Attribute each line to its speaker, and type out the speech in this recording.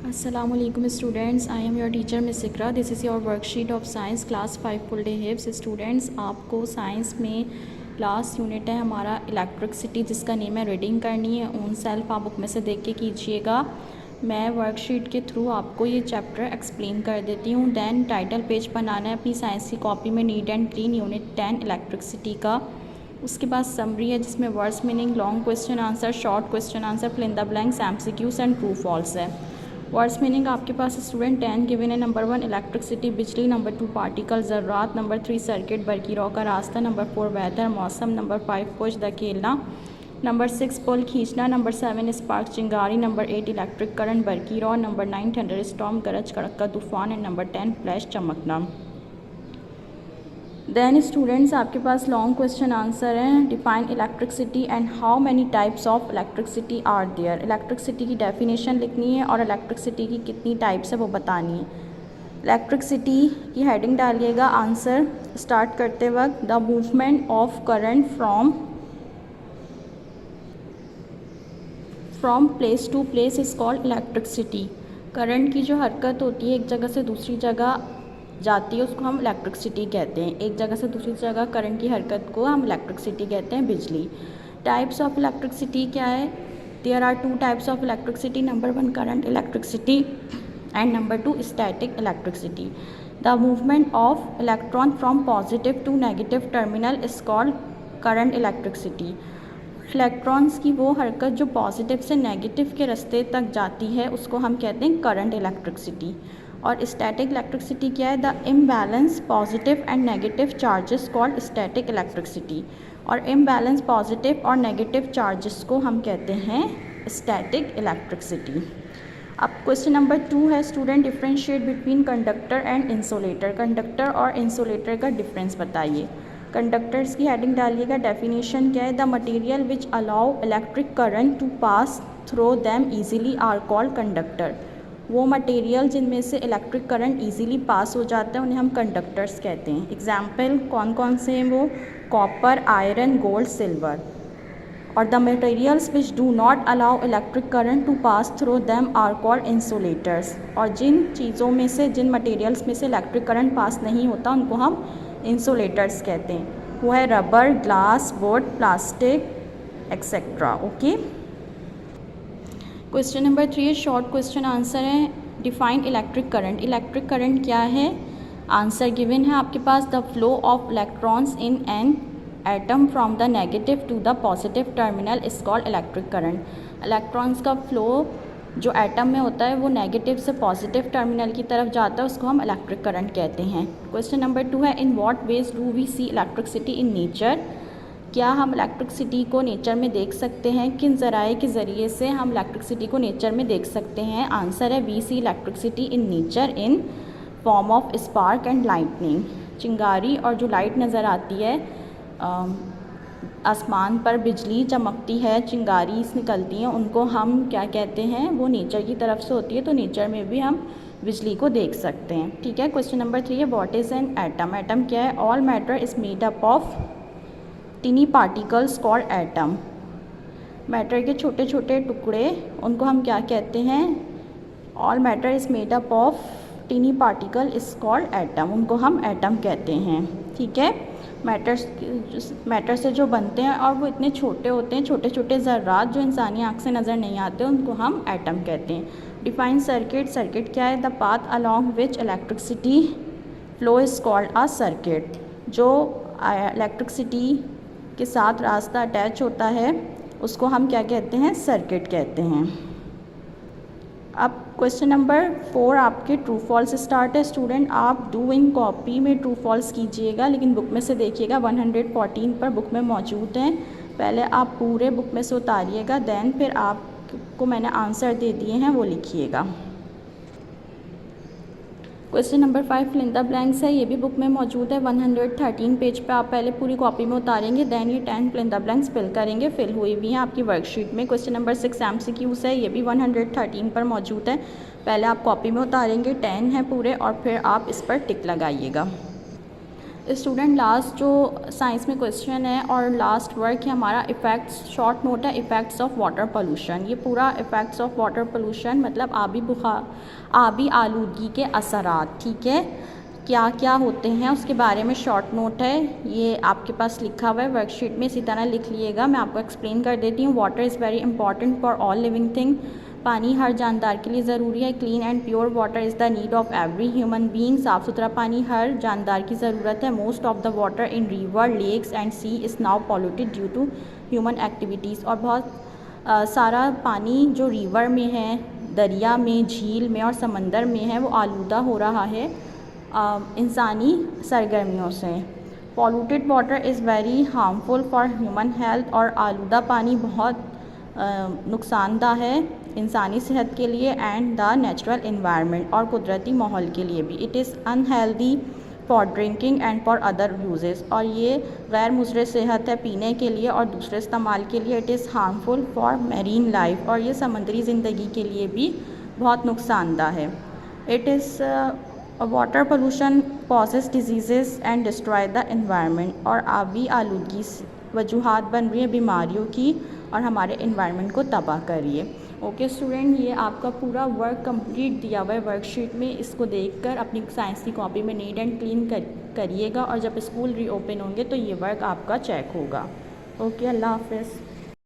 Speaker 1: Assalamualaikum students, I am your teacher Miss Ikra. This is your worksheet of science class 5 full day हिफ्स. Students, आपको science में last unit है हमारा electricity, जिसका name है reading करनी है ओन सेल्फ. आप बुक में से देख के कीजिएगा. मैं वर्कशीट के थ्रू आपको ये चैप्टर एक्सप्लेन कर देती हूँ. देन टाइटल पेज बनाना है अपनी साइंस की कॉपी में, neat and clean, unit 10 electricity का. उसके बाद समरी है जिसमें words meaning, long question answer, short question answer, fill in the blanks, MCQs and true false है. वर्ड्स मीनिंग आपके पास स्टूडेंट 10 गिवन है. नंबर 1 इलेक्ट्रिसिटी बिजली, नंबर 2 पार्टिकल ज़र्रात, नंबर 3 सर्किट बरकी रॉ का रास्ता, नंबर 4 वेदर मौसम, नंबर 5 पुश धकेलना, नंबर 6 पुल खींचना, नंबर 7 स्पार्क चिंगारी, नंबर 8 इलेक्ट्रिक करंट बरकी रॉ, नंबर 9 थंडर स्टॉर्म गरज कड़क का तूफान एंड नंबर 10 फ्लैश चमकना. देन स्टूडेंट्स आपके पास लॉन्ग क्वेश्चन आंसर हैं. Define electricity and how many types of electricity are there. Electricity की डेफिनेशन लिखनी है और इलेक्ट्रिसिटी की कितनी टाइप्स है वो बतानी है. इलेक्ट्रिसिटी की हेडिंग डालिएगा आंसर स्टार्ट करते वक्त. The movement of current from place to place is called electricity. Current की जो हरकत होती है एक जगह से दूसरी जगह जाती है उसको हम इलेक्ट्रिसिटी कहते हैं. एक जगह से दूसरी जगह करंट की हरकत को हम इलेक्ट्रिसिटी कहते हैं, बिजली. टाइप्स ऑफ इलेक्ट्रिसिटी क्या है? There are 2 types of electricity. Number 1 current electricity and number 2 static electricity. The movement of electron from positive to negative terminal is called current electricity. Electrons की वो हरकत जो पॉजिटिव से नेगेटिव के रास्ते तक जाती है उसको हम कहते हैं करंट इलेक्ट्रिसिटी. और स्टैटिक इलेक्ट्रिसिटी क्या है? The imbalance positive and negative charges called static electricity. और इम्बैलेंस पॉजिटिव और नेगेटिव चार्जेस को हम कहते हैं स्टैटिक इलेक्ट्रिसिटी. अब क्वेश्चन नंबर 2 है student, differentiate between conductor and insulator. Conductor और इंसुलेटर का डिफरेंस बताइए. कंडक्टर्स की हेडिंग डालिएगा. डेफिनेशन क्या है? The material which allow electric current to pass through them easily are called conductor. वो मटेरियल जिनमें से इलेक्ट्रिक करंट इजीली पास हो जाता है उन्हें हम कंडक्टर्स कहते हैं. एग्जाम्पल कौन कौन से हैं वो? Copper, iron, gold, silver. और the materials which do not allow electric current to pass through them are called insulators. और जिन चीज़ों में से, जिन मटेरियल्स में से इलेक्ट्रिक करंट पास नहीं होता उनको हम इंसुलेटर्स कहते हैं. वो है rubber, glass, wood, plastic etcetera. Okay. Question number 3 short question answer है. Define electric current. Electric current क्या है? आंसर गिवन है आपके पास. The flow of electrons in an atom from the negative to the positive terminal is called electric current. Electrons का flow जो atom में होता है वो नेगेटिव से पॉजिटिव टर्मिनल की तरफ जाता है, उसको हम इलेक्ट्रिक करंट कहते हैं. क्वेश्चन नंबर 2 है in what ways do we see electricity in nature. क्या हम इलेक्ट्रिसिटी को नेचर में देख सकते हैं? किन ज़राए के ज़रिए से हम इलेक्ट्रिसिटी को नेचर में देख सकते हैं? आंसर है we see electricity in nature in form of spark and lightning. चिंगारी और जो लाइट नज़र आती है, आसमान पर बिजली चमकती है, चिंगारी निकलती हैं, उनको हम क्या कहते हैं? वो नेचर की तरफ से होती है, तो नेचर में भी हम बिजली को देख सकते हैं. ठीक है. क्वेश्चन नंबर 3 है what is an atom. Atom क्या है? All matter is made up of टिनी particles called atom. Matter के छोटे छोटे टुकड़े उनको हम क्या कहते हैं? All matter is made up of टिनी particle is called atom. उनको हम एटम कहते हैं. ठीक है. मैटर से जो बनते हैं और वो इतने छोटे होते हैं, छोटे छोटे ज़र्रात जो इंसानी आँख से नज़र नहीं आते, उनको हम एटम कहते हैं. Define circuit. सर्किट क्या है? The path along which electricity flow is called a circuit. जो इलेक्ट्रिसिटी के साथ रास्ता अटैच होता है उसको हम क्या कहते हैं? सर्किट कहते हैं. अब क्वेश्चन नंबर 4 आपके ट्रू फॉल्स स्टार्ट है. स्टूडेंट आप डू इन कॉपी में ट्रू फॉल्स कीजिएगा, लेकिन बुक में से देखिएगा 114 पर बुक में मौजूद हैं. पहले आप पूरे बुक में से उतारिएगा, देन फिर आपको मैंने आंसर दे दिए हैं वो लिखिएगा. Question number 5 fill in the blanks है. ये भी बुक में मौजूद है. 113 पेज पे आप पहले पूरी कॉपी में उतारेंगे, देन ये 10 fill in the blanks fill करेंगे. फिल हुई भी हैं आपकी वर्कशीट में. क्वेश्चन नंबर 6 एमसीक्यूज है. ये भी 113 पर मौजूद है. पहले आप कॉपी में उतारेंगे, 10 है पूरे, और फिर आप इस पर टिक लगाइएगा. स्टूडेंट लास्ट जो साइंस में क्वेश्चन है और लास्ट वर्क है हमारा इफ़ेक्ट्स, शॉर्ट नोट है इफ़ेक्ट्स ऑफ वाटर पोल्यूशन। ये पूरा इफ़ेक्ट्स ऑफ वाटर पोल्यूशन मतलब आबी आलूदगी के असरात, ठीक है, क्या क्या होते हैं उसके बारे में शॉर्ट नोट है। ये आपके पास लिखा हुआ है वर्कशीट में, इसी तरह लिख लिएगा। मैं आपको एक्सप्लेन कर देती हूँ। Water is very important for all living thing. पानी हर जानदार के लिए ज़रूरी है। Clean and pure water is the need of every human being. साफ़ सुथरा पानी हर जानदार की ज़रूरत है। Most of the water in river, lakes and sea is now polluted due to human activities. और बहुत सारा पानी जो रिवर में है, दरिया में, झील में और समंदर में है वो आलूदा हो रहा है इंसानी सरगर्मियों से। Polluted water is very harmful for human health. और आलूदा पानी बहुत नुकसानदा है इंसानी सेहत के लिए एंड द नेचुरल इन्वायरमेंट, और कुदरती माहौल के लिए भी। It is unhealthy for drinking and for other uses. और ये गैर मुज़र सेहत है पीने के लिए और दूसरे इस्तेमाल के लिए। It is harmful for marine life, और ये समुद्री ज़िंदगी के लिए भी बहुत नुकसानदा है। It is water pollution causes diseases and destroy the environment. और आबी आलूदगी वजूहात बन रही है बीमारियों की और हमारे एनवायरनमेंट को तबाह कर रही है। ओके स्टूडेंट, ये आपका पूरा वर्क कंप्लीट दिया हुआ है वर्कशीट में। इसको देखकर अपनी साइंस की कॉपी में नीट एंड क्लीन करिएगा, और जब स्कूल रीओपन होंगे तो ये वर्क आपका चेक होगा। ओके, अल्लाह हाफ़िज़।